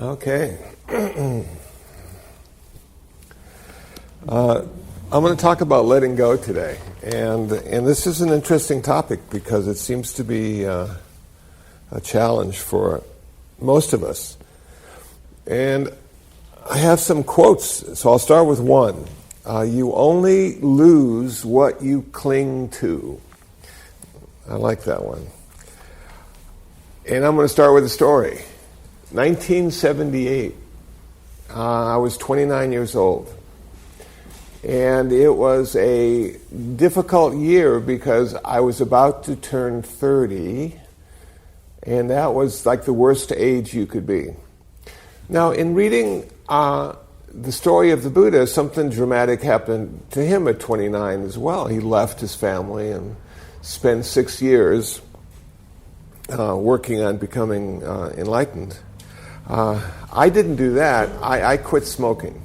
Okay. I'm going to talk about letting go today. And this is an interesting topic because it seems to be a challenge for most of us. And I have some quotes, so I'll start with one. You only lose what you cling to. I like that one. And I'm going to start with a story. 1978. I was 29 years old. And it was a difficult year because I was about to turn 30, and that was like the worst age you could be. Now, in reading the story of the Buddha, something dramatic happened to him at 29 as well. He left his family and spent 6 years working on becoming enlightened. I didn't do that. I quit smoking.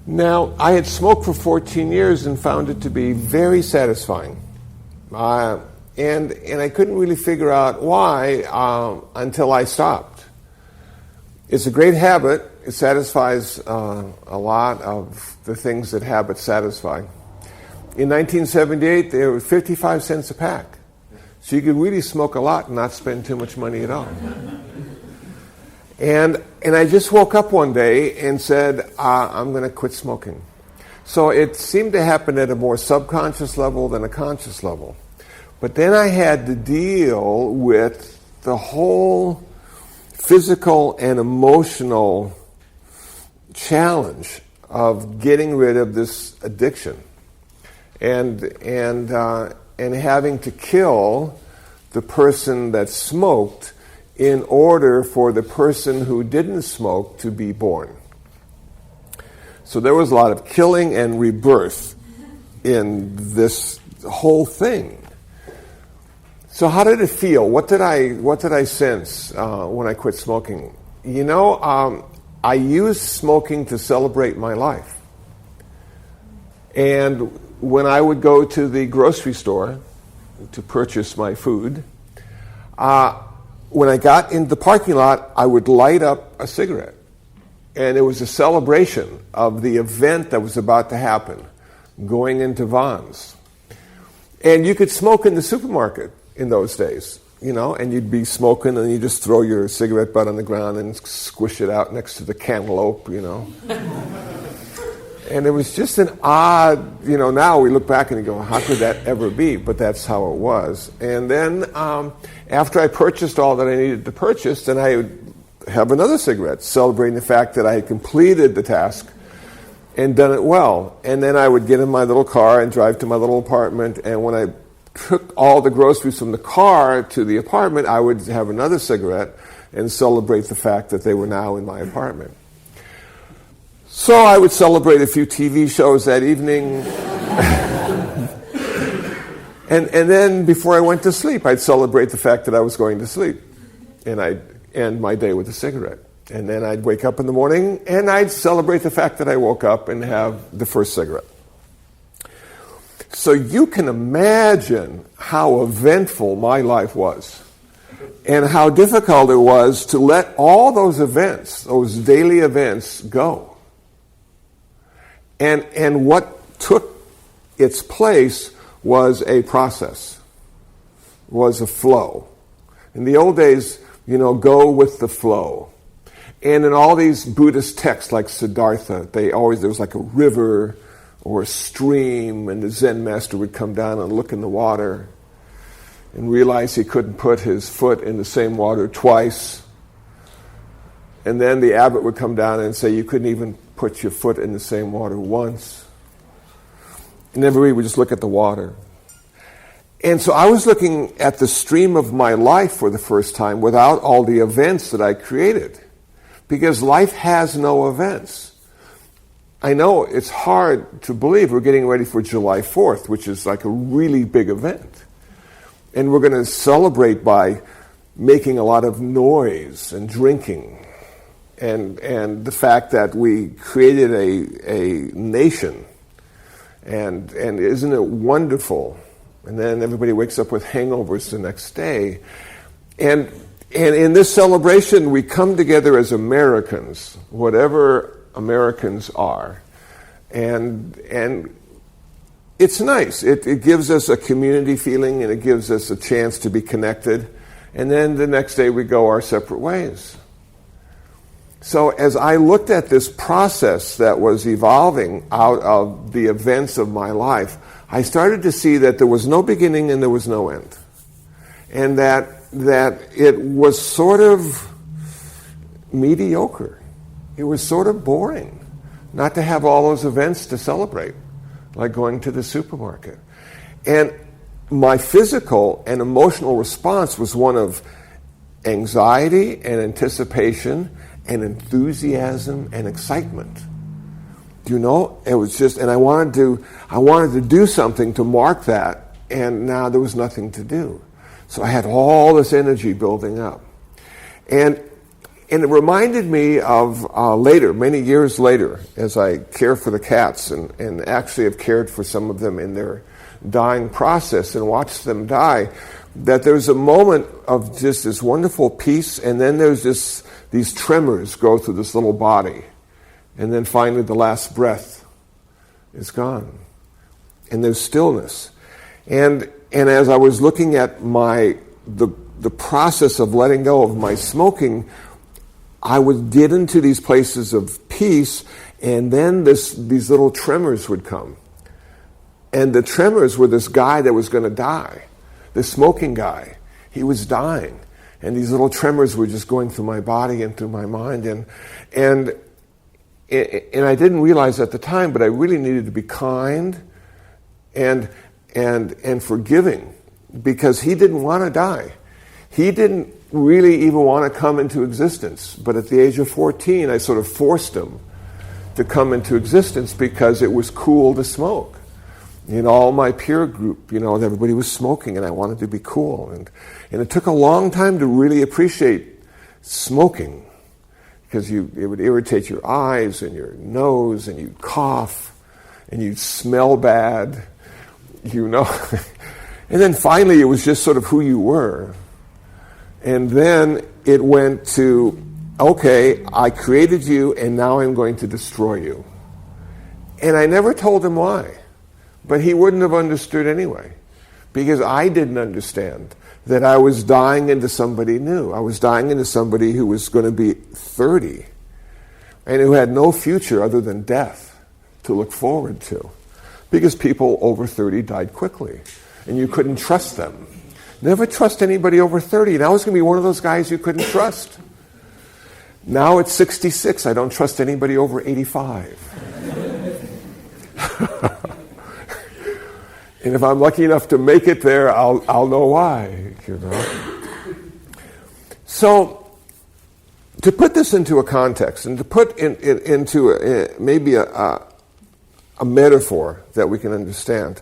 Now, I had smoked for 14 years and found it to be very satisfying. And I couldn't really figure out why until I stopped. It's a great habit. It satisfies a lot of the things that habits satisfy. In 1978, they were 55 cents a pack. So you could really smoke a lot and not spend too much money at all. And I just woke up one day and said, I'm going to quit smoking. So it seemed to happen at a more subconscious level than a conscious level. But then I had to deal with the whole physical and emotional challenge of getting rid of this addiction and having to kill the person that smoked in order for the person who didn't smoke to be born. So there was a lot of killing and rebirth in this whole thing. So how did it feel? What did I sense when I quit smoking? You know, I used smoking to celebrate my life. And when I would go to the grocery store to purchase my food, when I got in the parking lot, I would light up a cigarette. And it was a celebration of the event that was about to happen, going into Vons. And you could smoke in the supermarket in those days, you know, and you'd be smoking and you just throw your cigarette butt on the ground and squish it out next to the cantaloupe, you know. And it was just an odd, you know, now we look back and you go, how could that ever be? But that's how it was. And then after I purchased all that I needed to purchase, then I would have another cigarette, celebrating the fact that I had completed the task and done it well. And then I would get in my little car and drive to my little apartment. And when I took all the groceries from the car to the apartment, I would have another cigarette and celebrate the fact that they were now in my apartment. So I would celebrate a few TV shows that evening. and then before I went to sleep, I'd celebrate the fact that I was going to sleep. And I'd end my day with a cigarette. And then I'd wake up in the morning and I'd celebrate the fact that I woke up and have the first cigarette. So you can imagine how eventful my life was and how difficult it was to let all those events, those daily events, go. And what took its place was a process, was a flow. In the old days, you know, go with the flow. And in all these Buddhist texts like Siddhartha, there was like a river or a stream, and the Zen master would come down and look in the water and realize he couldn't put his foot in the same water twice. And then the abbot would come down and say, you couldn't even put your foot in the same water once. And everybody would just look at the water. And so I was looking at the stream of my life for the first time without all the events that I created. Because life has no events. I know it's hard to believe we're getting ready for July 4th, which is like a really big event. And we're going to celebrate by making a lot of noise and drinking. And the fact that we created a nation. And isn't it wonderful? And then everybody wakes up with hangovers the next day. And And in this celebration, we come together as Americans, whatever Americans are. And it's nice. It gives us a community feeling, and it gives us a chance to be connected. And then the next day we go our separate ways. So as I looked at this process that was evolving out of the events of my life, I started to see that there was no beginning and there was no end. And that it was sort of mediocre. It was sort of boring not to have all those events to celebrate, like going to the supermarket. And my physical and emotional response was one of anxiety and anticipation and enthusiasm and excitement. You know, it was just, and I wanted to do something to mark that, and now there was nothing to do. So I had all this energy building up. And it reminded me of later, many years later, as I care for the cats and actually have cared for some of them in their dying process and watched them die, that there's a moment of just this wonderful peace, and then there's these tremors go through this little body. And then finally the last breath is gone. And there's stillness. And as I was looking at the process of letting go of my smoking, I would get into these places of peace, and then these little tremors would come. And the tremors were this guy that was going to die, the smoking guy. He was dying. And these little tremors were just going through my body and through my mind. And I didn't realize at the time, but I really needed to be kind and forgiving, because he didn't want to die. He didn't really even want to come into existence. But at the age of 14, I sort of forced him to come into existence because it was cool to smoke. In all my peer group, you know, everybody was smoking, and I wanted to be cool. And it took a long time to really appreciate smoking, because it would irritate your eyes and your nose, and you'd cough, and you'd smell bad, you know. And then finally, it was just sort of who you were. And then it went to, okay, I created you, and now I'm going to destroy you. And I never told him why. But he wouldn't have understood anyway, because I didn't understand that I was dying into somebody new. I was dying into somebody who was going to be 30 and who had no future other than death to look forward to, because people over 30 died quickly, and you couldn't trust them. Never trust anybody over 30. And I was going to be one of those guys you couldn't trust. Now at 66, I don't trust anybody over 85. And if I'm lucky enough to make it there, I'll know why, you know. So, to put this into a context, and to put into maybe a metaphor that we can understand,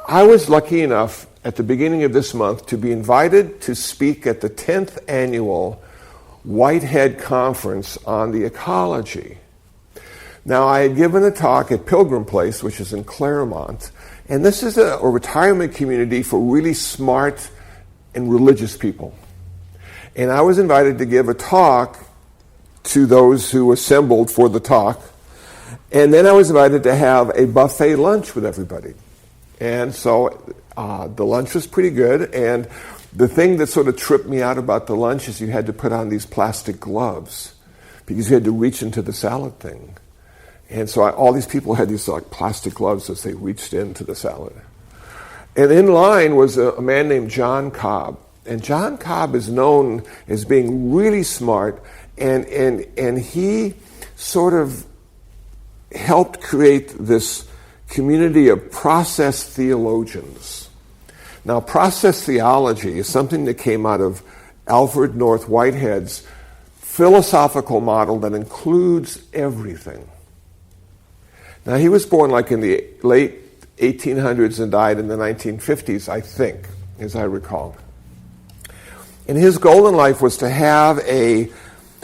I was lucky enough at the beginning of this month to be invited to speak at the 10th annual Whitehead Conference on the Ecology. Now, I had given a talk at Pilgrim Place, which is in Claremont, and this is a retirement community for really smart and religious people. And I was invited to give a talk to those who assembled for the talk, and then I was invited to have a buffet lunch with everybody. And so the lunch was pretty good, and the thing that sort of tripped me out about the lunch is you had to put on these plastic gloves because you had to reach into the salad thing. And so all these people had these like plastic gloves as they reached into the salad. And in line was a man named John Cobb. And John Cobb is known as being really smart, and he sort of helped create this community of process theologians. Now, process theology is something that came out of Alfred North Whitehead's philosophical model that includes everything. Now, he was born like in the late 1800s and died in the 1950s, I think, as I recall. And his goal in life was to have a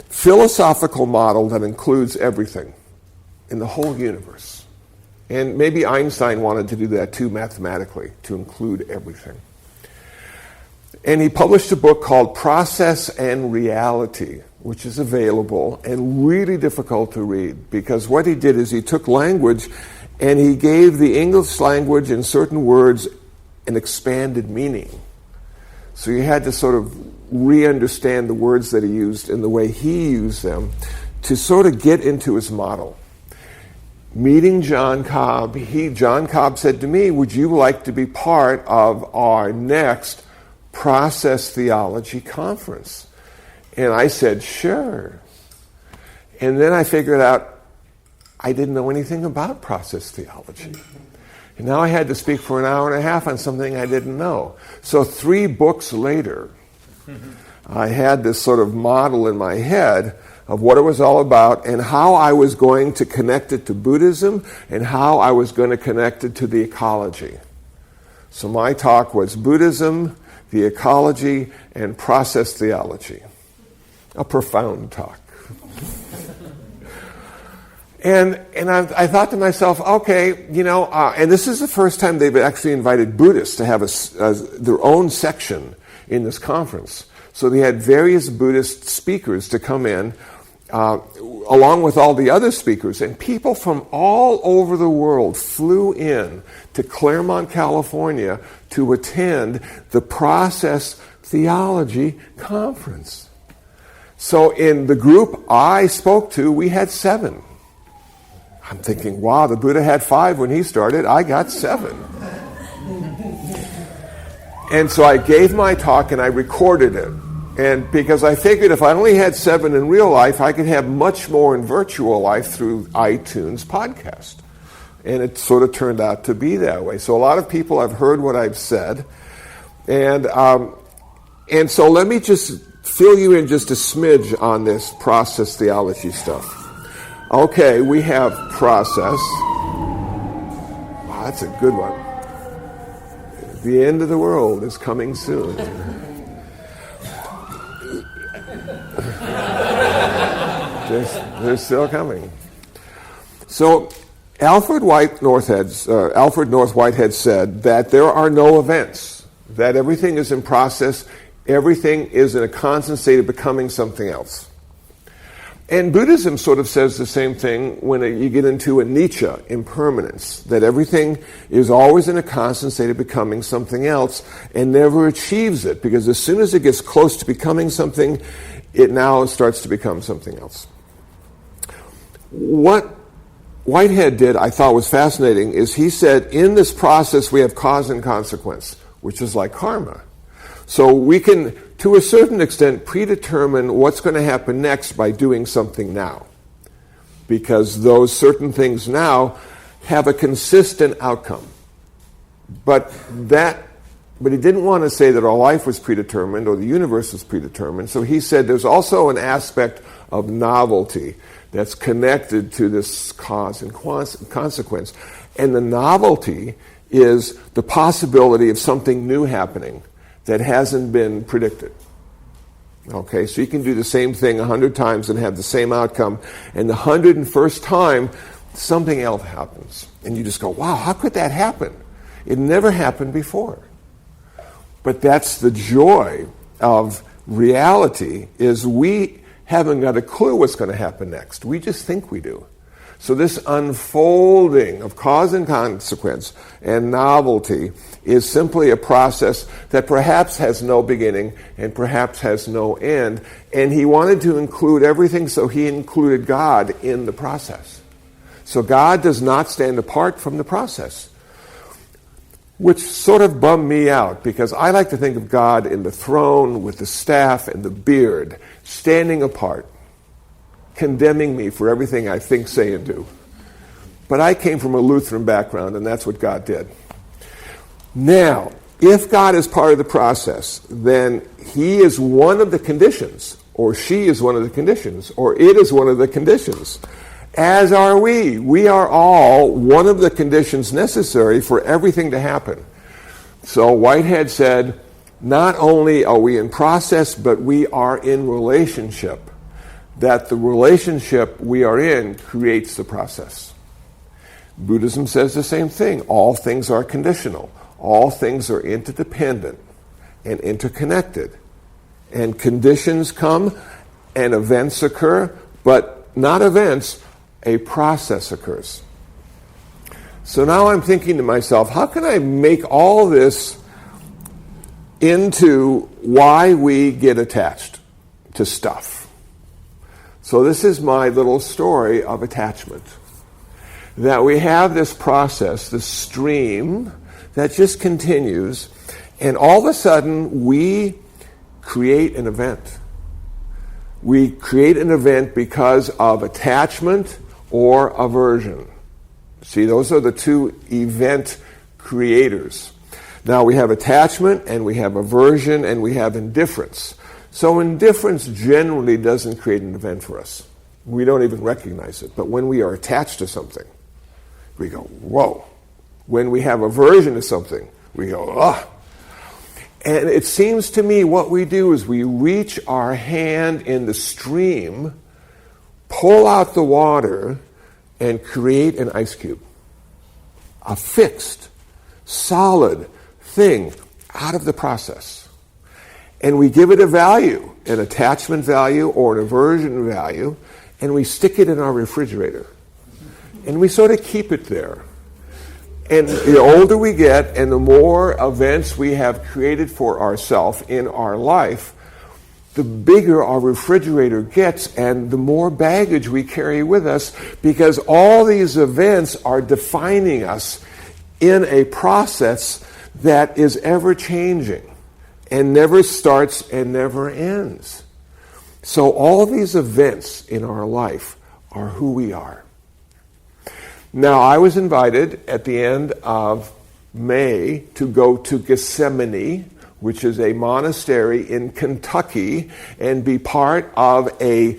philosophical model that includes everything in the whole universe. And maybe Einstein wanted to do that too mathematically, to include everything. And he published a book called Process and Reality, which is available and really difficult to read, because what he did is he took language and he gave the English language in certain words an expanded meaning. So you had to sort of re-understand the words that he used and the way he used them to sort of get into his model. Meeting John Cobb, John Cobb said to me, would you like to be part of our next Process Theology Conference? And I said, sure. And then I figured out I didn't know anything about process theology. And now I had to speak for an hour and a half on something I didn't know. So 3 books later, I had this sort of model in my head of what it was all about and how I was going to connect it to Buddhism and how I was going to connect it to the ecology. So my talk was Buddhism, the ecology, and process theology. A profound talk. And I thought to myself, okay, and this is the first time they've actually invited Buddhists to have their own section in this conference. So they had various Buddhist speakers to come in, along with all the other speakers. And people from all over the world flew in to Claremont, California to attend the Process Theology Conference. So in the group I spoke to, we had 7. I'm thinking, wow, the Buddha had 5 when he started. I got 7. And so I gave my talk and I recorded it. And because I figured if I only had 7 in real life, I could have much more in virtual life through iTunes podcast. And it sort of turned out to be that way. So a lot of people have heard what I've said. And so let me just fill you in just a smidge on this process theology stuff. Okay, we have process. Wow, that's a good one. The end of the world is coming soon. They're still coming. So Alfred North Whitehead said that there are no events, that everything is in process, everything is in a constant state of becoming something else. And Buddhism sort of says the same thing when you get into anicca, impermanence, that everything is always in a constant state of becoming something else and never achieves it, because as soon as it gets close to becoming something, it now starts to become something else. What Whitehead did, I thought was fascinating, is he said in this process we have cause and consequence, which is like karma. So we can, to a certain extent, predetermine what's going to happen next by doing something now. Because those certain things now have a consistent outcome. But he didn't want to say that our life was predetermined or the universe was predetermined. So he said there's also an aspect of novelty that's connected to this cause and consequence. And the novelty is the possibility of something new happening that hasn't been predicted. Okay, so you can do the same thing 100 times and have the same outcome, and the 101st time, something else happens. And you just go, wow, how could that happen? It never happened before. But that's the joy of reality, is we haven't got a clue what's going to happen next. We just think we do. So this unfolding of cause and consequence and novelty is simply a process that perhaps has no beginning and perhaps has no end. And he wanted to include everything, so he included God in the process. So God does not stand apart from the process, which sort of bummed me out, because I like to think of God in the throne with the staff and the beard, standing apart, condemning me for everything I think, say, and do. But I came from a Lutheran background, and that's what God did. Now, if God is part of the process, then he is one of the conditions, or she is one of the conditions, or it is one of the conditions, as are we. We are all one of the conditions necessary for everything to happen. So Whitehead said, not only are we in process, but we are in relationship. That the relationship we are in creates the process. Buddhism says the same thing. All things are conditional. All things are interdependent. and interconnected. And conditions come and events occur, but not events, a process occurs. So now I'm thinking to myself, how can I make all this into why we get attached to stuff? So this is my little story of attachment. That we have this process, this stream that just continues, and all of a sudden we create an event. We create an event because of attachment or aversion. See, those are the two event creators. Now we have attachment and we have aversion and we have indifference. So indifference generally doesn't create an event for us. We don't even recognize it. But when we are attached to something, we go, whoa. When we have aversion to something, we go, ah. And it seems to me what we do is we reach our hand in the stream, pull out the water, and create an ice cube. A fixed, solid thing out of the process. And we give it a value, an attachment value or an aversion value, and we stick it in our refrigerator. And we sort of keep it there. And the older we get and the more events we have created for ourselves in our life, the bigger our refrigerator gets and the more baggage we carry with us, because all these events are defining us in a process that is ever changing and never starts and never ends. So all these events in our life are who we are. Now, I was invited at the end of May to go to Gethsemane, which is a monastery in Kentucky, and be part of a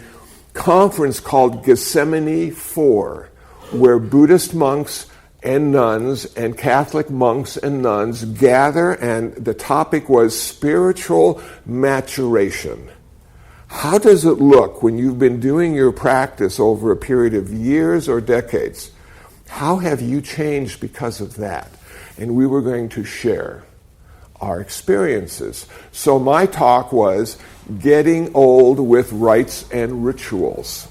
conference called Gethsemane 4, where Buddhist monks and nuns and Catholic monks and nuns gather, and the topic was spiritual maturation. How does it look when you've been doing your practice over a period of years or decades? How have you changed because of that? And we were going to share our experiences. So my talk was getting old with rites and rituals.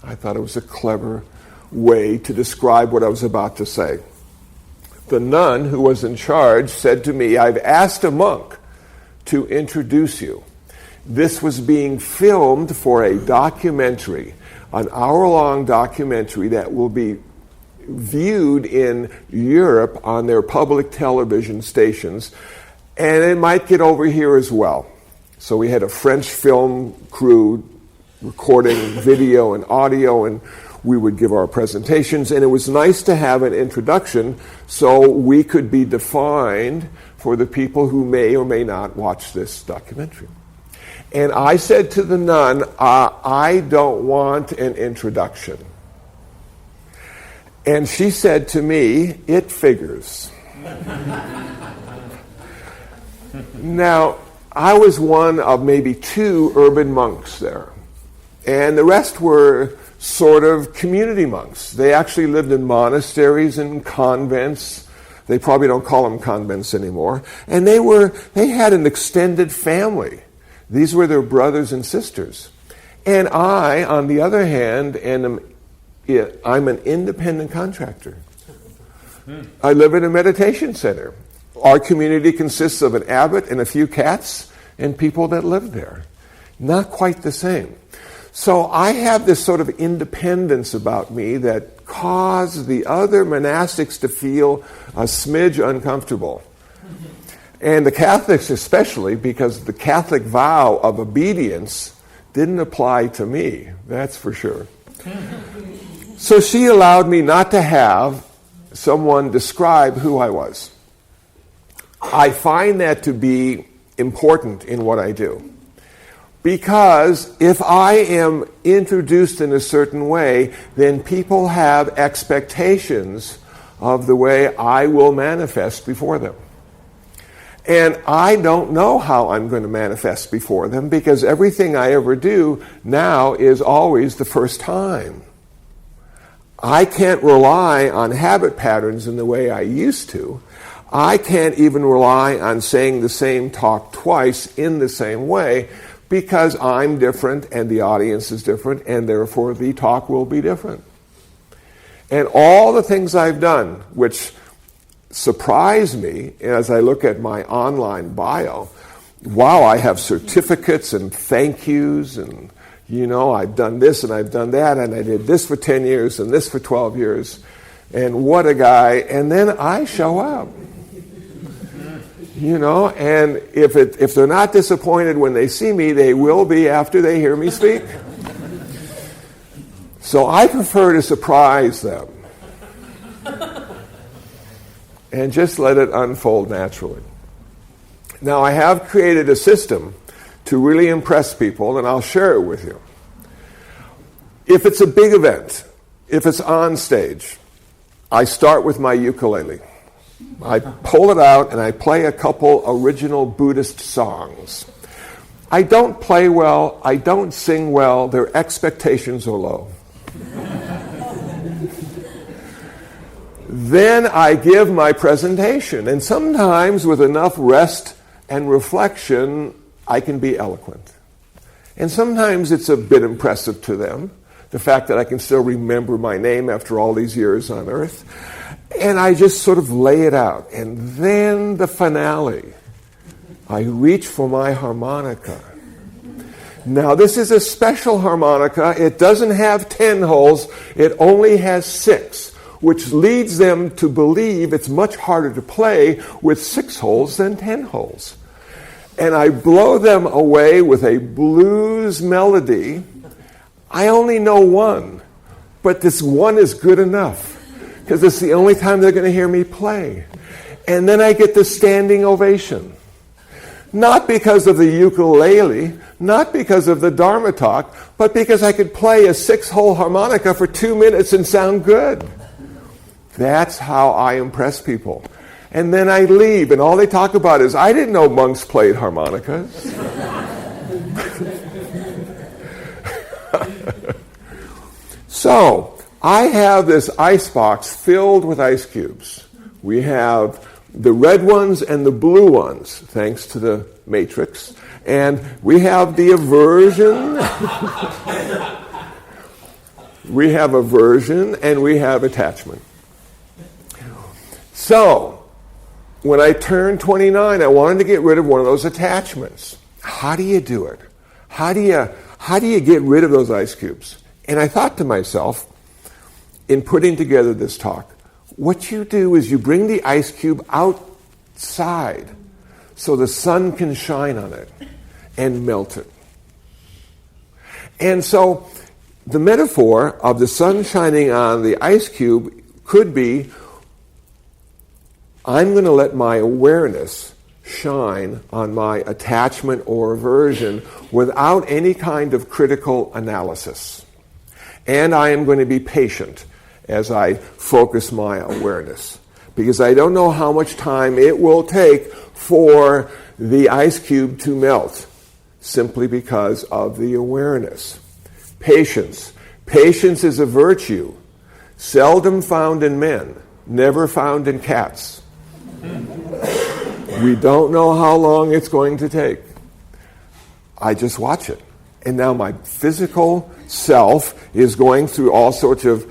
I thought it was a clever way to describe what I was about to say. The nun who was in charge said to me, "I've asked a monk to introduce you." This was being filmed for a documentary, an hour-long documentary that will be viewed in Europe on their public television stations, and it might get over here as well. So we had a French film crew recording video and audio, and we would give our presentations, and it was nice to have an introduction so we could be defined for the people who may or may not watch this documentary. And I said to the nun, I don't want an introduction. And she said to me, "It figures." Now, I was one of maybe 2 urban monks there. And the rest were sort of community monks. They actually lived in monasteries and convents. They probably don't call them convents anymore. And they had an extended family. These were their brothers and sisters. And I, on the other hand, I'm an independent contractor. I live in a meditation center. Our community consists of an abbot and a few cats and people that live there. Not quite the same. So I have this sort of independence about me that caused the other monastics to feel a smidge uncomfortable. And the Catholics especially, because the Catholic vow of obedience didn't apply to me, that's for sure. So she allowed me not to have someone describe who I was. I find that to be important in what I do. Because if I am introduced in a certain way, then people have expectations of the way I will manifest before them. And I don't know how I'm going to manifest before them, because everything I ever do now is always the first time. I can't rely on habit patterns in the way I used to. I can't even rely on saying the same talk twice in the same way because I'm different and the audience is different and therefore the talk will be different. And all the things I've done, which surprise me as I look at my online bio, wow, I have certificates and thank yous and, I've done this and I've done that and I did this for 10 years and this for 12 years. And what a guy. And then I show up. And if they're not disappointed when they see me, they will be after they hear me speak. So I prefer to surprise them and just let it unfold naturally. Now, I have created a system to really impress people, and I'll share it with you. If it's a big event, if it's on stage, I start with my ukulele. I pull it out and I play a couple original Buddhist songs. I don't play well, I don't sing well, their expectations are low. Then I give my presentation, and sometimes with enough rest and reflection, I can be eloquent. And sometimes it's a bit impressive to them, the fact that I can still remember my name after all these years on earth. And I just sort of lay it out. And then the finale, I reach for my harmonica. Now, this is a special harmonica. It doesn't have 10 holes. It only has 6, which leads them to believe it's much harder to play with 6 holes than 10 holes. And I blow them away with a blues melody. I only know one, but this one is good enough because it's the only time they're going to hear me play. And then I get the standing ovation. Not because of the ukulele, not because of the Dharma talk, but because I could play a 6-hole harmonica for 2 minutes and sound good. That's how I impress people. And then I leave, and all they talk about is, I didn't know monks played harmonicas. So, I have this ice box filled with ice cubes. We have the red ones and the blue ones, thanks to the matrix. And we have the aversion. We have aversion and we have attachment. So, when I turned 29, I wanted to get rid of one of those attachments. How do you do it? How do you get rid of those ice cubes? And I thought to myself, in putting together this talk, what you do is you bring the ice cube outside so the sun can shine on it and melt it. And so the metaphor of the sun shining on the ice cube could be, I'm going to let my awareness shine on my attachment or aversion without any kind of critical analysis. And I am going to be patient as I focus my awareness, because I don't know how much time it will take for the ice cube to melt, simply because of the awareness. Patience. Patience is a virtue, seldom found in men, never found in cats. We don't know how long it's going to take. I just watch it. And now my physical self is going through all sorts of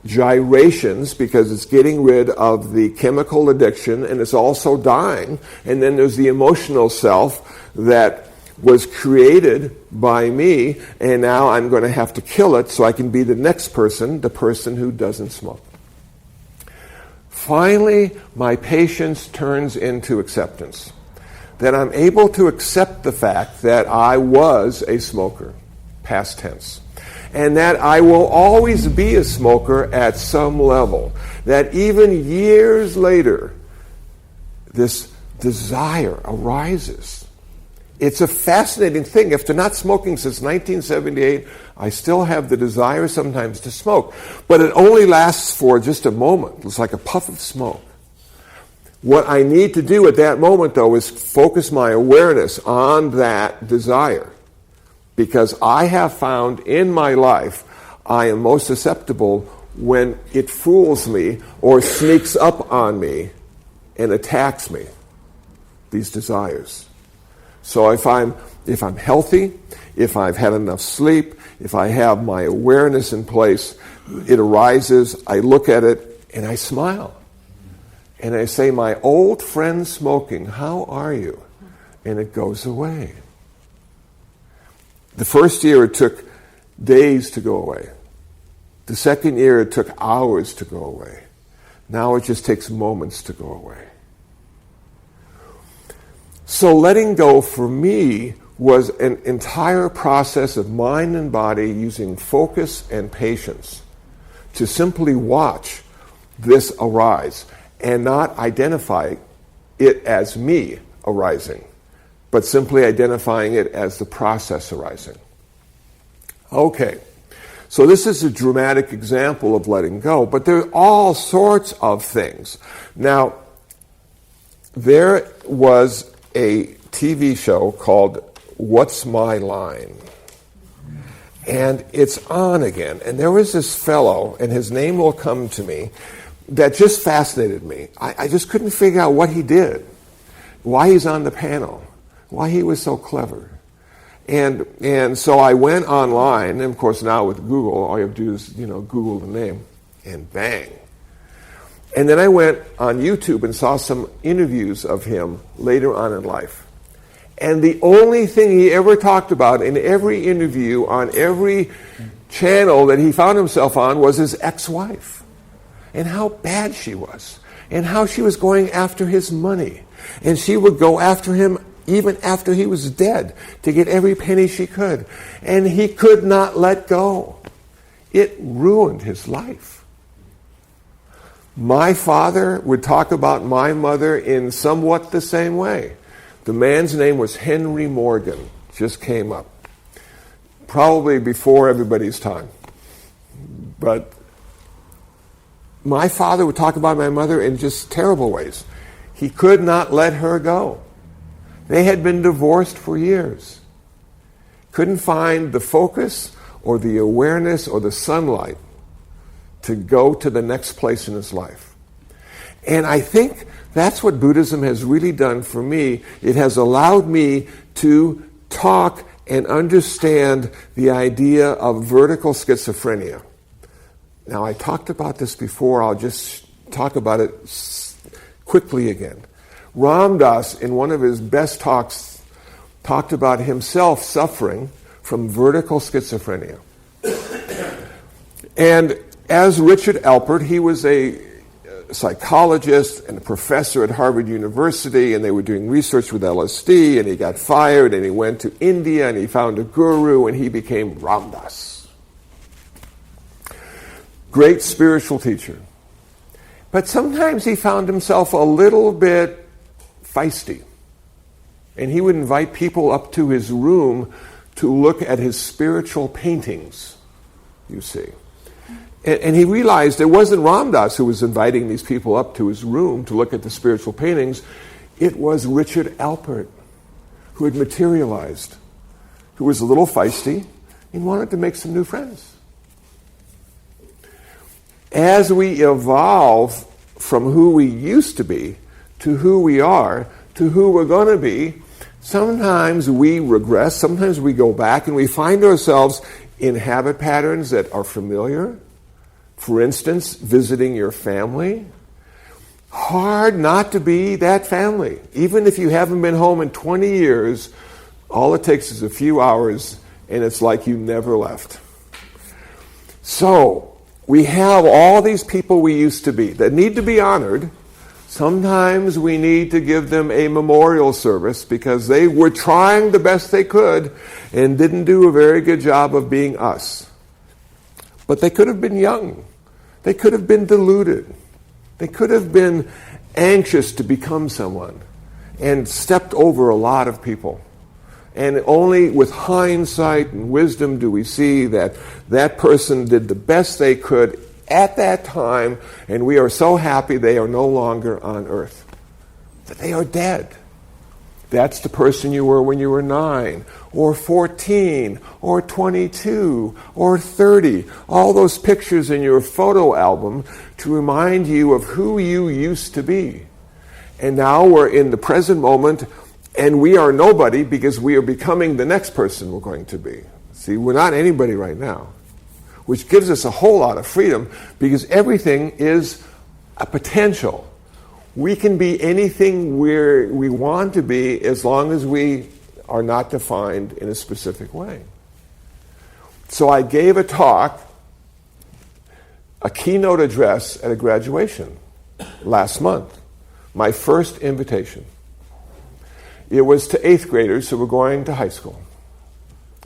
gyrations because it's getting rid of the chemical addiction and it's also dying. And then there's the emotional self that was created by me, and now I'm going to have to kill it so I can be the next person, the person who doesn't smoke. Finally, my patience turns into acceptance. That I'm able to accept the fact that I was a smoker, past tense. And that I will always be a smoker at some level. That even years later, this desire arises. It's a fascinating thing. After not smoking since 1978, I still have the desire sometimes to smoke. But it only lasts for just a moment. It's like a puff of smoke. What I need to do at that moment, though, is focus my awareness on that desire. Because I have found in my life, I am most susceptible when it fools me or sneaks up on me and attacks me, these desires. So if I'm healthy, if I've had enough sleep, if I have my awareness in place, it arises, I look at it, and I smile. And I say, my old friend smoking, how are you? And it goes away. The first year it took days to go away. The second year it took hours to go away. Now it just takes moments to go away. So letting go for me was an entire process of mind and body using focus and patience to simply watch this arise and not identify it as me arising, but simply identifying it as the process arising. Okay, so this is a dramatic example of letting go, but there are all sorts of things. Now, there was a TV show called What's My Line? And it's on again. And there was this fellow, and his name will come to me, that just fascinated me. I just couldn't figure out what he did, why he's on the panel, why he was so clever. And so I went online, and of course now with Google, all you have to do is, Google the name, and bang. And then I went on YouTube and saw some interviews of him later on in life. And the only thing he ever talked about in every interview on every channel that he found himself on was his ex-wife. And how bad she was. And how she was going after his money. And she would go after him even after he was dead to get every penny she could. And he could not let go. It ruined his life. My father would talk about my mother in somewhat the same way. The man's name was Henry Morgan, just came up. Probably before everybody's time. But my father would talk about my mother in just terrible ways. He could not let her go. They had been divorced for years. Couldn't find the focus or the awareness or the sunlight to go to the next place in his life. And I think that's what Buddhism has really done for me. It has allowed me to talk and understand the idea of vertical schizophrenia. Now, I talked about this before. I'll just talk about it quickly again. Ram Dass, in one of his best talks, talked about himself suffering from vertical schizophrenia. And as Richard Alpert, he was a psychologist and a professor at Harvard University, and they were doing research with LSD, and he got fired, and he went to India, and he found a guru, and he became Ram Dass. Great spiritual teacher. But sometimes he found himself a little bit feisty. And he would invite people up to his room to look at his spiritual paintings, you see. And he realized it wasn't Ram Dass who was inviting these people up to his room to look at the spiritual paintings. It was Richard Alpert, who had materialized, who was a little feisty and wanted to make some new friends. As we evolve from who we used to be to who we are to who we're going to be, sometimes we regress, sometimes we go back, and we find ourselves in habit patterns that are familiar. For instance, visiting your family. Hard not to be that family. Even if you haven't been home in 20 years, all it takes is a few hours, and it's like you never left. So, we have all these people we used to be that need to be honored. Sometimes we need to give them a memorial service because they were trying the best they could and didn't do a very good job of being us. But they could have been young. They could have been deluded. They could have been anxious to become someone and stepped over a lot of people. And only with hindsight and wisdom do we see that that person did the best they could at that time, and we are so happy they are no longer on earth. That they are dead. That's the person you were when you were 9, or 14, or 22, or 30. All those pictures in your photo album to remind you of who you used to be. And now we're in the present moment, and we are nobody because we are becoming the next person we're going to be. See, we're not anybody right now, which gives us a whole lot of freedom because everything is a potential. We can be anything we want to be as long as we are not defined in a specific way. So I gave a talk, a keynote address at a graduation last month. My first invitation. It was to 8th graders who were going to high school.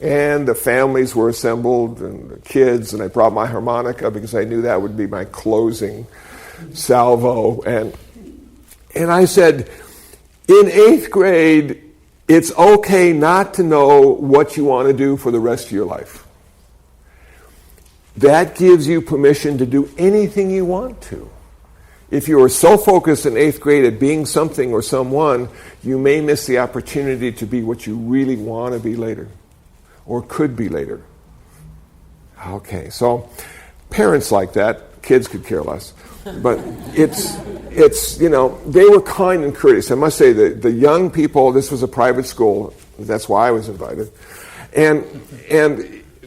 And the families were assembled, and the kids, and I brought my harmonica because I knew that would be my closing salvo. And I said, in 8th grade, it's okay not to know what you want to do for the rest of your life. That gives you permission to do anything you want to. If you are so focused in 8th grade at being something or someone, you may miss the opportunity to be what you really want to be later, or could be later. Okay, so parents like that, kids could care less. But it's you know, they were kind and courteous. I must say that the young people, this was a private school, that's why I was invited, and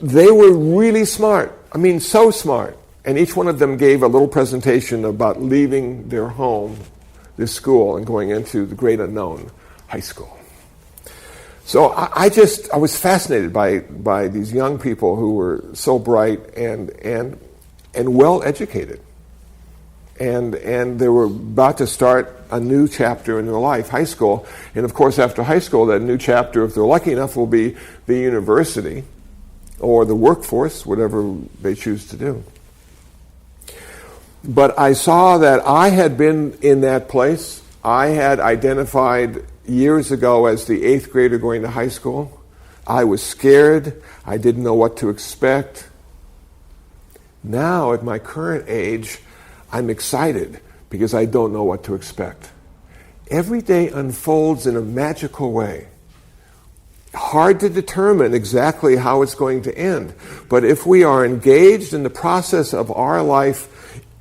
they were really smart. I mean, so smart. And each one of them gave a little presentation about leaving their home, this school, and going into the great unknown, high school. So I was fascinated by these young people who were so bright and well educated. And they were about to start a new chapter in their life, high school. And of course, after high school, that new chapter, if they're lucky enough, will be the university or the workforce, whatever they choose to do. But I saw that I had been in that place. I had identified years ago as the 8th grader going to high school. I was scared. I didn't know what to expect. Now, at my current age, I'm excited because I don't know what to expect. Every day unfolds in a magical way. Hard to determine exactly how it's going to end. But if we are engaged in the process of our life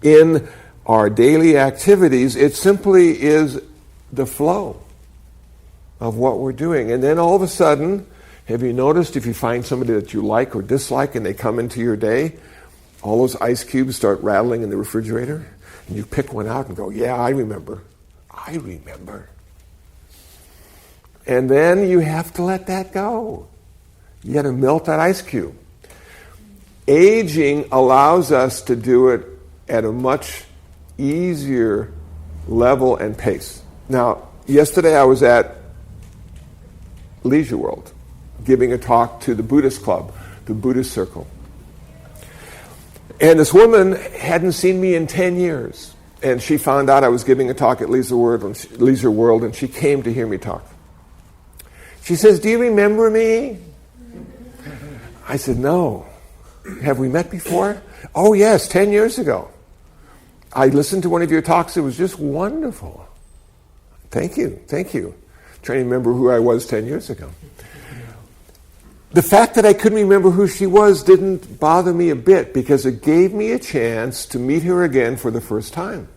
in our daily activities, it simply is the flow of what we're doing. And then all of a sudden, have you noticed if you find somebody that you like or dislike and they come into your day, all those ice cubes start rattling in the refrigerator, and you pick one out and go, yeah, I remember. And then you have to let that go. You got to melt that ice cube. Aging allows us to do it at a much easier level and pace. Now, yesterday I was at Leisure World, giving a talk to the Buddhist club, the Buddhist circle. And this woman hadn't seen me in 10 years. And she found out I was giving a talk at Leisure World, and she came to hear me talk. She says, do you remember me? I said, no. Have we met before? Oh, yes, 10 years ago. I listened to one of your talks. It was just wonderful. Thank you. Trying to remember who I was 10 years ago. The fact that I couldn't remember who she was didn't bother me a bit because it gave me a chance to meet her again for the first time.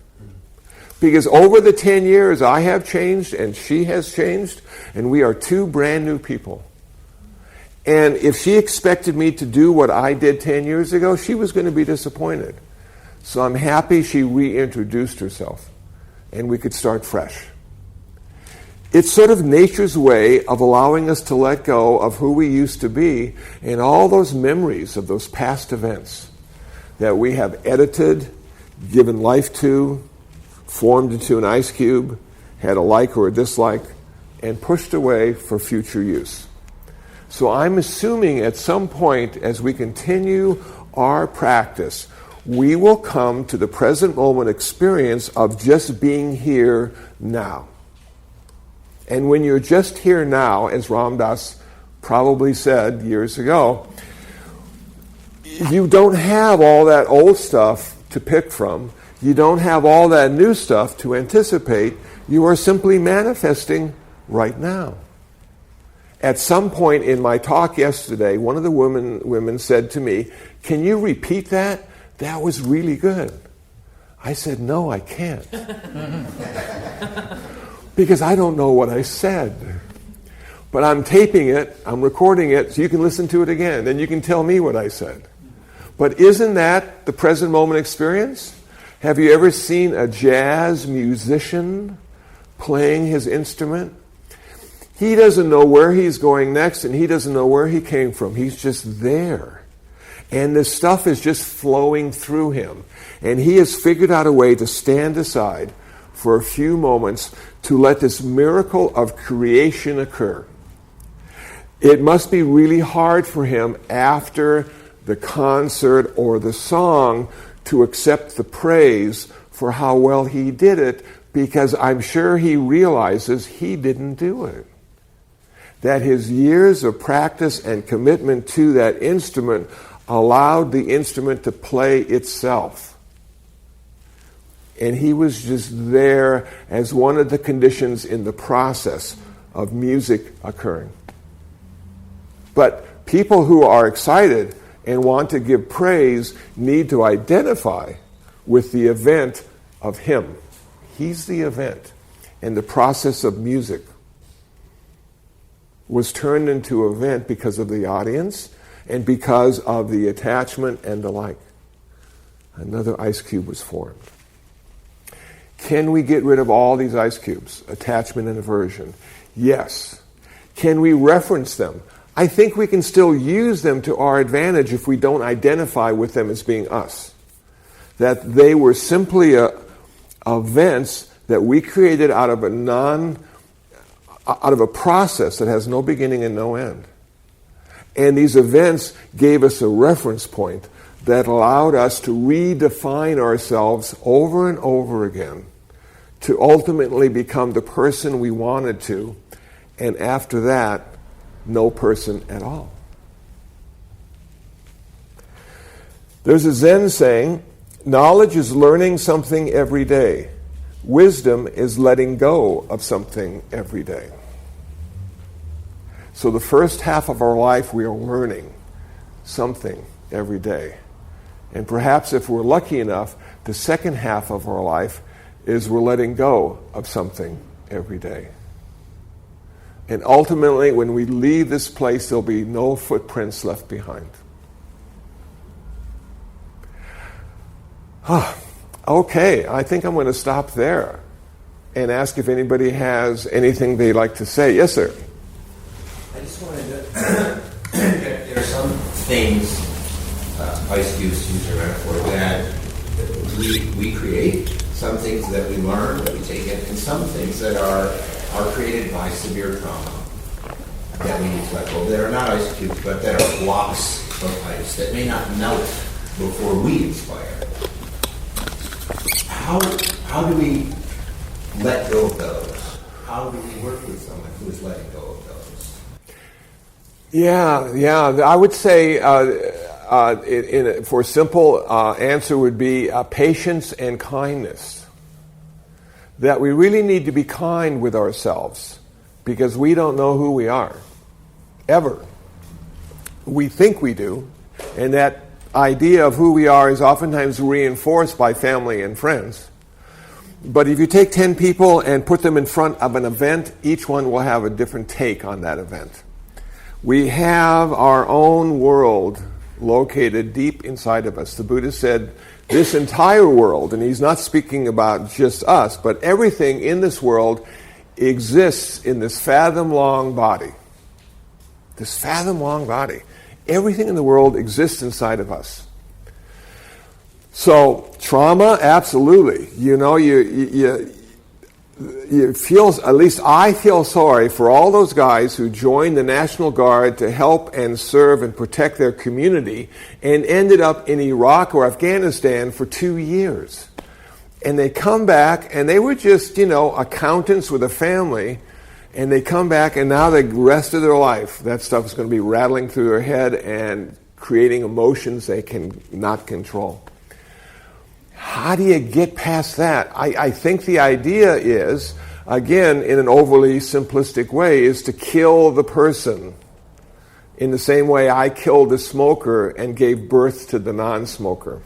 Because over the 10 years, I have changed and she has changed, and we are two brand new people. And if she expected me to do what I did 10 years ago, she was going to be disappointed. So I'm happy she reintroduced herself and we could start fresh. It's sort of nature's way of allowing us to let go of who we used to be and all those memories of those past events that we have edited, given life to, formed into an ice cube, had a like or a dislike, and pushed away for future use. So I'm assuming at some point as we continue our practice, we will come to the present moment experience of just being here now. And when you're just here now, as Ram Dass probably said years ago, you don't have all that old stuff to pick from. You don't have all that new stuff to anticipate. You are simply manifesting right now. At some point in my talk yesterday, one of the women said to me, "Can you repeat that? That was really good." I said, "No, I can't." Because I don't know what I said. But I'm taping it, I'm recording it, so you can listen to it again, and you can tell me what I said. But isn't that the present moment experience? Have you ever seen a jazz musician playing his instrument? He doesn't know where he's going next, and he doesn't know where he came from. He's just there. And this stuff is just flowing through him. And he has figured out a way to stand aside for a few moments to let this miracle of creation occur. It must be really hard for him after the concert or the song to accept the praise for how well he did it, because I'm sure he realizes he didn't do it. That his years of practice and commitment to that instrument allowed the instrument to play itself. And he was just there as one of the conditions in the process of music occurring. But people who are excited and want to give praise need to identify with the event of him. He's the event. And the process of music was turned into an event because of the audience and because of the attachment and the like. Another ice cube was formed. Can we get rid of all these ice cubes? Attachment and aversion. Yes. Can we reference them? I think we can still use them to our advantage if we don't identify with them as being us. That they were simply events that we created out of a process that has no beginning and no end. And these events gave us a reference point that allowed us to redefine ourselves over and over again to ultimately become the person we wanted to, and after that, no person at all. There's a Zen saying, knowledge is learning something every day. Wisdom is letting go of something every day. So the first half of our life, we are learning something every day. And perhaps if we're lucky enough, the second half of our life is we're letting go of something every day. And ultimately, when we leave this place, there'll be no footprints left behind. Okay, I think I'm going to stop there and ask if anybody has anything they'd like to say. Yes, sir. I just wanted to, there are some things, ice cubes to use a metaphor, that we create, some things that we learn, that we take in, and some things that are created by severe trauma that we need to let go. That are not ice cubes, but that are blocks of ice that may not melt before we expire. How do we let go of those? How do we work with someone who is letting go of those? Yeah. I would say, for a simple answer would be patience and kindness. That we really need to be kind with ourselves because we don't know who we are, ever. We think we do, and that idea of who we are is oftentimes reinforced by family and friends. But if you take 10 people and put them in front of an event, each one will have a different take on that event. We have our own world located deep inside of us. The Buddha said this entire world, and he's not speaking about just us, but everything in this world exists in this fathom-long body. This fathom-long body. Everything in the world exists inside of us. So, trauma, absolutely. You know, you feel, at least I feel sorry for all those guys who joined the National Guard to help and serve and protect their community and ended up in Iraq or Afghanistan for 2 years. And they come back and they were just, accountants with a family, and they come back and now the rest of their life, that stuff is going to be rattling through their head and creating emotions they can not control. How do you get past that? I think the idea is, again, in an overly simplistic way, is to kill the person in the same way I killed the smoker and gave birth to the non-smoker.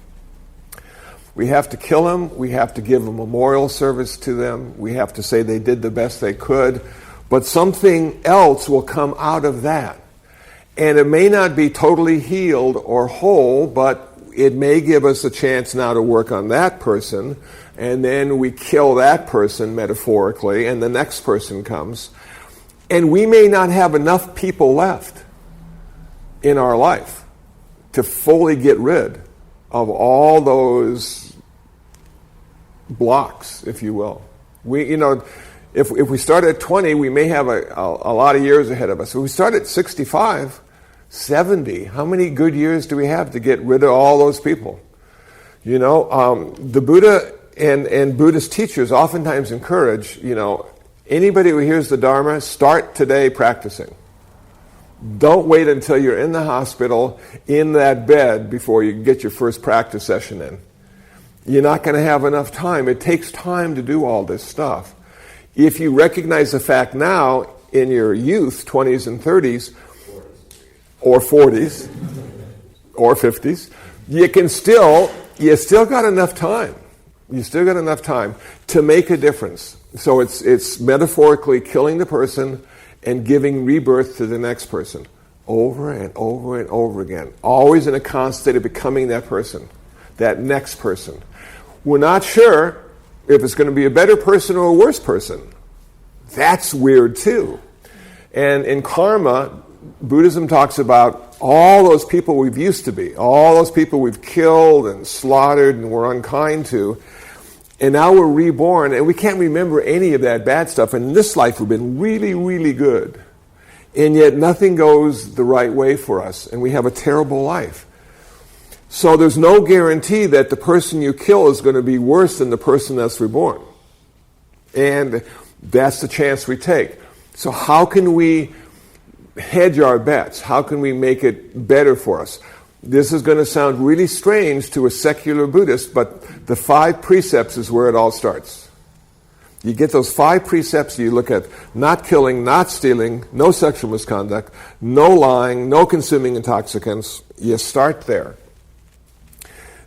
We have to kill them. We have to give a memorial service to them. We have to say they did the best they could. But something else will come out of that. And it may not be totally healed or whole, but it may give us a chance now to work on that person. And then we kill that person metaphorically, and the next person comes. And we may not have enough people left in our life to fully get rid of all those blocks, if you will. If we start at 20, we may have a lot of years ahead of us. If we start at 65, 70, how many good years do we have to get rid of all those people? The Buddha and Buddhist teachers oftentimes encourage, anybody who hears the Dharma, start today practicing. Don't wait until you're in the hospital, in that bed, before you get your first practice session in. You're not going to have enough time. It takes time to do all this stuff. If you recognize the fact now, in your youth, 20s and 30s, or 40s, or 50s, you still got enough time. You still got enough time to make a difference. So it's metaphorically killing the person and giving rebirth to the next person over and over and over again. Always in a constant state of becoming that person, that next person. We're not sure if it's going to be a better person or a worse person. That's weird too. And in karma, Buddhism talks about all those people we've used to be, all those people we've killed and slaughtered and were unkind to, and now we're reborn, and we can't remember any of that bad stuff. And in this life, we've been really, really good. And yet nothing goes the right way for us, and we have a terrible life. So there's no guarantee that the person you kill is going to be worse than the person that's reborn. And that's the chance we take. So how can we hedge our bets? How can we make it better for us? This is going to sound really strange to a secular Buddhist, but the 5 precepts is where it all starts. You get those 5 precepts, you look at not killing, not stealing, no sexual misconduct, no lying, no consuming intoxicants. You start there.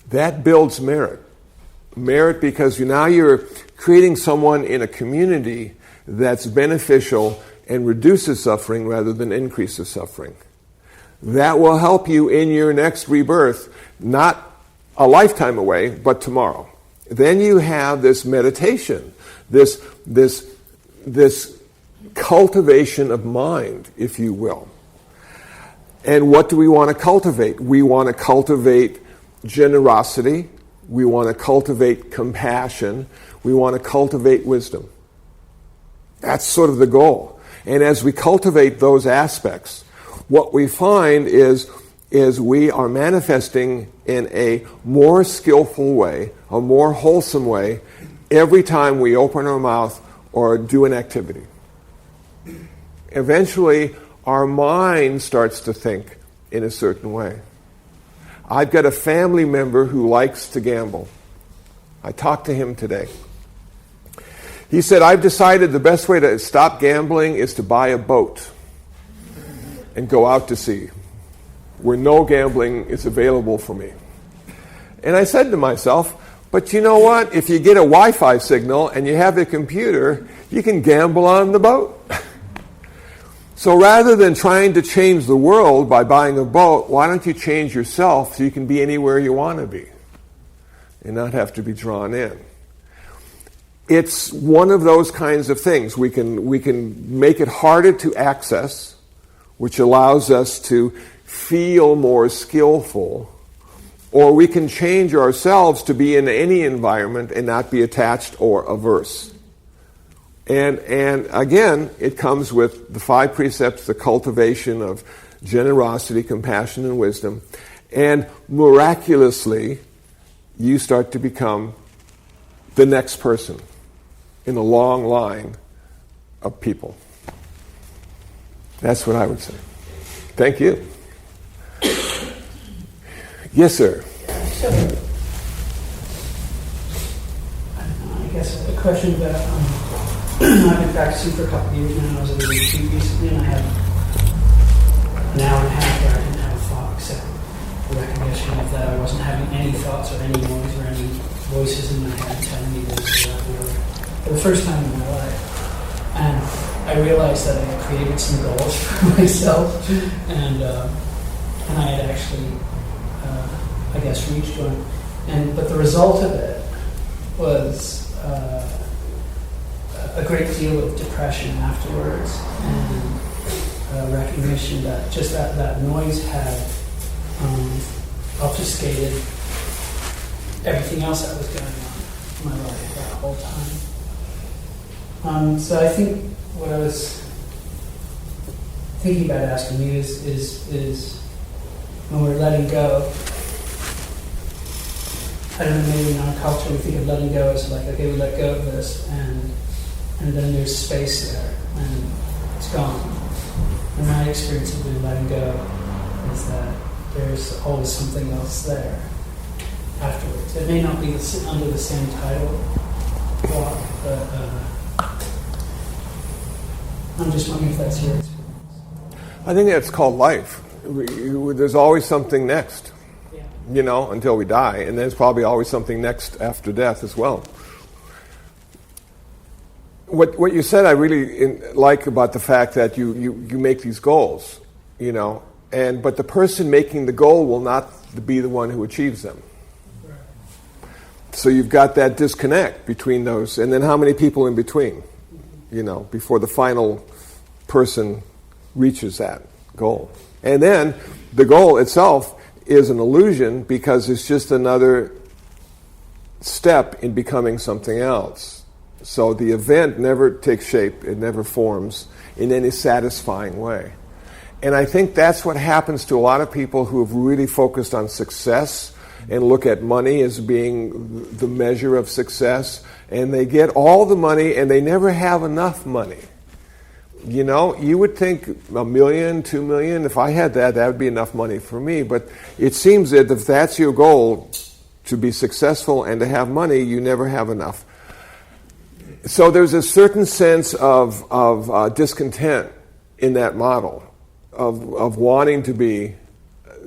That builds merit. Merit because now you're creating someone in a community that's beneficial and reduces suffering rather than increases suffering. That will help you in your next rebirth, not a lifetime away, but tomorrow. Then you have this meditation, this cultivation of mind, if you will. And what do we want to cultivate? We want to cultivate generosity. We want to cultivate compassion. We want to cultivate wisdom. That's sort of the goal. And as we cultivate those aspects, what we find is we are manifesting in a more skillful way, a more wholesome way, every time we open our mouth or do an activity. Eventually, our mind starts to think in a certain way. I've got a family member who likes to gamble. I talked to him today. He said, I've decided the best way to stop gambling is to buy a boat and go out to sea, where no gambling is available for me. And I said to myself, but you know what? If you get a Wi-Fi signal and you have a computer, you can gamble on the boat. So rather than trying to change the world by buying a boat, why don't you change yourself so you can be anywhere you want to be and not have to be drawn in? It's one of those kinds of things. We can make it harder to access, which allows us to feel more skillful, or we can change ourselves to be in any environment and not be attached or averse. And again, it comes with the 5 precepts, the cultivation of generosity, compassion, and wisdom. And miraculously, you start to become the next person in a long line of people. That's what I would say. Thank you. Yes, sir. So, I guess a question about, I've been practicing for a couple of years now. I was at a retreat recently, and I had an hour and a half where I didn't have a thought except the recognition of that I wasn't having any thoughts or any noise or any voices in my head telling me this or that word for the first time in my life. And I realized that I had created some goals for myself, and I had actually, I guess, reached one. But the result of it was a great deal of depression afterwards, and recognition that just that noise had obfuscated everything else that was going on in my life that whole time. So I think what I was thinking about asking you is when we're letting go, I don't know, maybe in our culture we think of letting go as like, okay, we let go of this, and then there's space there, and it's gone. And my experience of doing letting go is that there's always something else there afterwards. It may not be under the same title block, but I'm just wondering if that's your experience. I think that's called life. There's always something next, you know, until we die, and there's probably always something next after death as well. What you said I really like about the fact that you make these goals, you know, but the person making the goal will not be the one who achieves them. Right. So you've got that disconnect between those, and then how many people in between, you know, before the final person reaches that goal. And then the goal itself is an illusion because it's just another step in becoming something else. So the event never takes shape, it never forms in any satisfying way. And I think that's what happens to a lot of people who have really focused on success and look at money as being the measure of success, and they get all the money and they never have enough money. You know, you would think $1 million, $2 million, if I had that would be enough money for me. But it seems that if that's your goal, to be successful and to have money, you never have enough. So there's a certain sense of discontent in that model, of wanting to be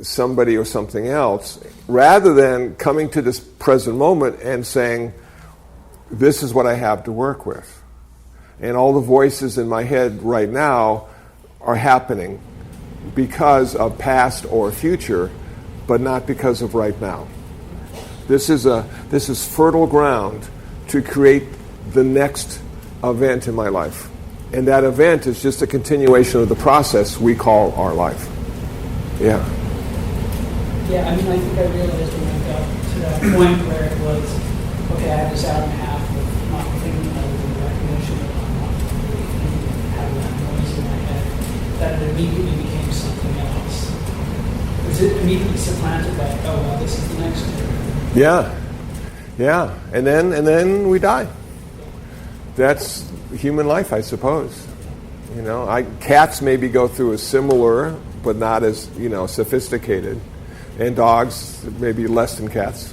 somebody or something else, rather than coming to this present moment and saying, this is what I have to work with. And all the voices in my head right now are happening because of past or future, but not because of right now. This is fertile ground to create the next event in my life. And that event is just a continuation of the process we call our life. Yeah. Yeah, I mean, I think I realized when I got to that point where it was, okay, I have this hour and a half of not thinking other than recognition of not having that noise in my head, that it immediately became something else. Was it immediately supplanted by, oh, well, this is the next year? Yeah. And then we die. That's human life, I suppose. You know, cats maybe go through a similar, but not as, you know, sophisticated. And dogs, maybe less than cats.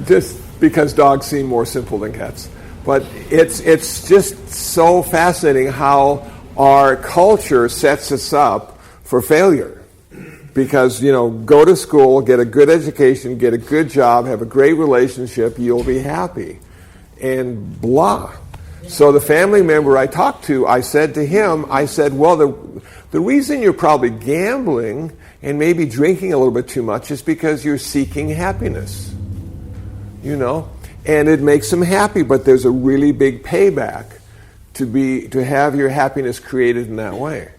Just because dogs seem more simple than cats. But it's just so fascinating how our culture sets us up for failure. Because, you know, go to school, get a good education, get a good job, have a great relationship, you'll be happy. And blah. So the family member I talked to, I said to him, well, the reason you're probably gambling and maybe drinking a little bit too much is because you're seeking happiness. You know? And it makes them happy, but there's a really big payback to have your happiness created in that way.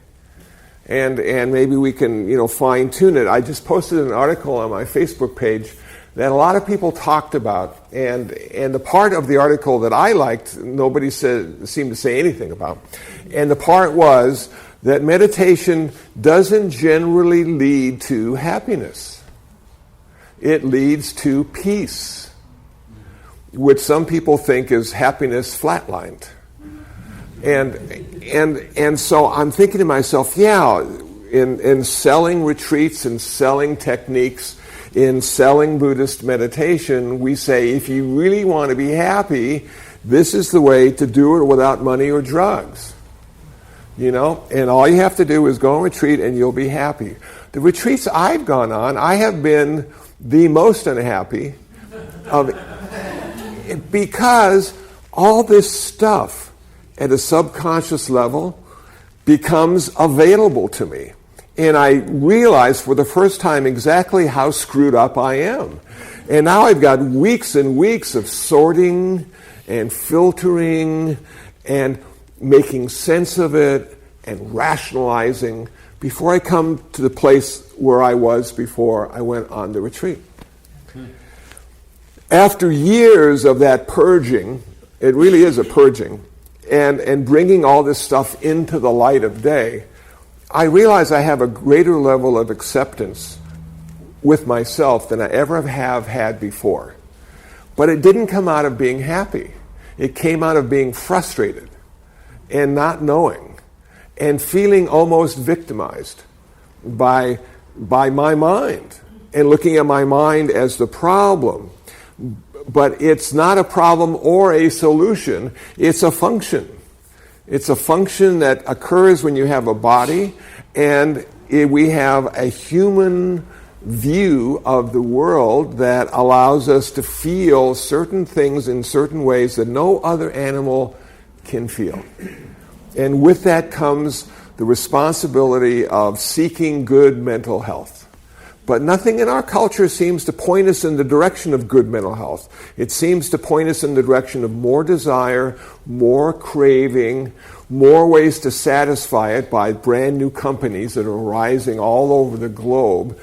And maybe we can, you know, fine tune it. I just posted an article on my Facebook page that a lot of people talked about, and the part of the article that I liked, nobody seemed to say anything about. And the part was that meditation doesn't generally lead to happiness. It leads to peace, which some people think is happiness flatlined. And so I'm thinking to myself, yeah, in selling retreats and selling techniques, in selling Buddhist meditation, we say if you really want to be happy, this is the way to do it without money or drugs. You know, and all you have to do is go on retreat and you'll be happy. The retreats I've gone on, I have been the most unhappy of because all this stuff at a subconscious level becomes available to me. And I realize for the first time exactly how screwed up I am. And now I've got weeks and weeks of sorting and filtering and making sense of it and rationalizing before I come to the place where I was before I went on the retreat. After years of that purging, it really is a purging, and bringing all this stuff into the light of day, I realize I have a greater level of acceptance with myself than I ever have had before. But it didn't come out of being happy. It came out of being frustrated and not knowing and feeling almost victimized by my mind and looking at my mind as the problem. But it's not a problem or a solution. It's a function. It's a function that occurs when you have a body, and we have a human view of the world that allows us to feel certain things in certain ways that no other animal can feel. And with that comes the responsibility of seeking good mental health. But nothing in our culture seems to point us in the direction of good mental health. It seems to point us in the direction of more desire, more craving, more ways to satisfy it by brand new companies that are rising all over the globe,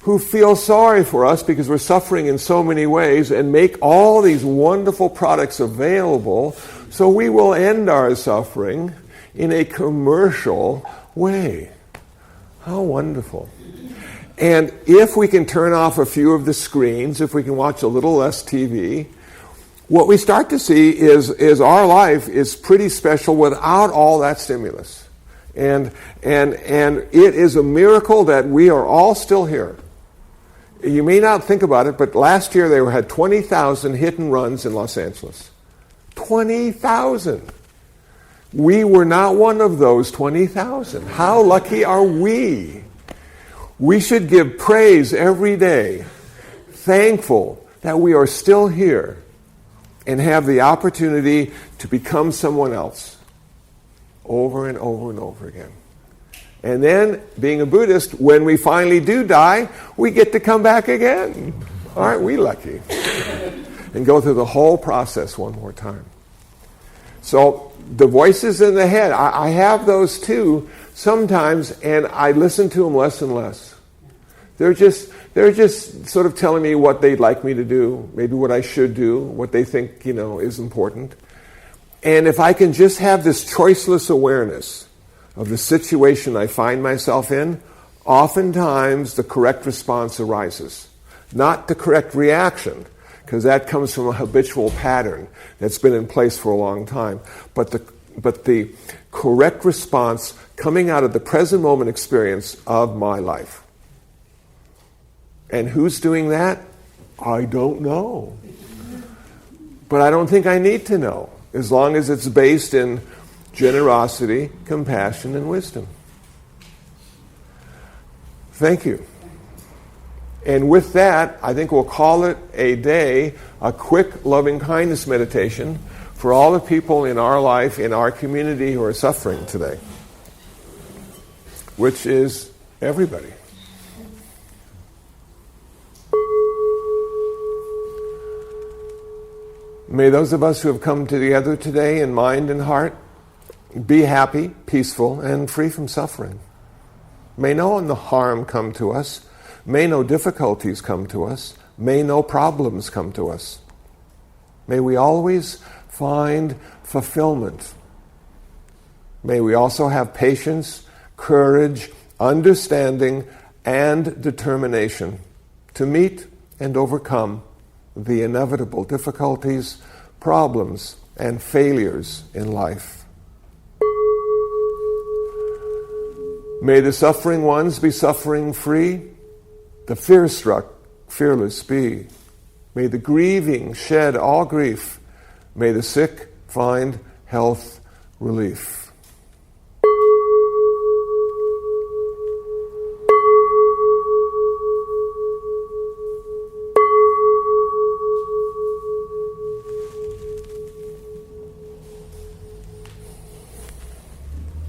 who feel sorry for us because we're suffering in so many ways and make all these wonderful products available so we will end our suffering in a commercial way. How wonderful. And if we can turn off a few of the screens, if we can watch a little less TV, what we start to see is our life is pretty special without all that stimulus. And it is a miracle that we are all still here. You may not think about it, but last year they had 20,000 hit and runs in Los Angeles. 20,000. We were not one of those 20,000. How lucky are we? We should give praise every day, thankful that we are still here and have the opportunity to become someone else over and over and over again. And then, being a Buddhist, when we finally do die, we get to come back again. Aren't we lucky? And go through the whole process one more time. So, the voices in the head, I have those too sometimes, and I listen to them less and less. They're just sort of telling me what they'd like me to do, maybe what I should do, what they think, is important. And if I can just have this choiceless awareness of the situation I find myself in, oftentimes the correct response arises. Not the correct reaction, because that comes from a habitual pattern that's been in place for a long time. But the correct response coming out of the present moment experience of my life. And who's doing that? I don't know. But I don't think I need to know, as long as it's based in generosity, compassion, and wisdom. Thank you. And with that, I think we'll call it a day, a quick loving kindness meditation for all the people in our life, in our community who are suffering today, which is everybody. May those of us who have come together today in mind and heart be happy, peaceful, and free from suffering. May no harm come to us. May no difficulties come to us. May no problems come to us. May we always find fulfillment. May we also have patience, courage, understanding, and determination to meet and overcome the inevitable difficulties, problems, and failures in life. May the suffering ones be suffering free, the fear-struck fearless be. May the grieving shed all grief. May the sick find health relief.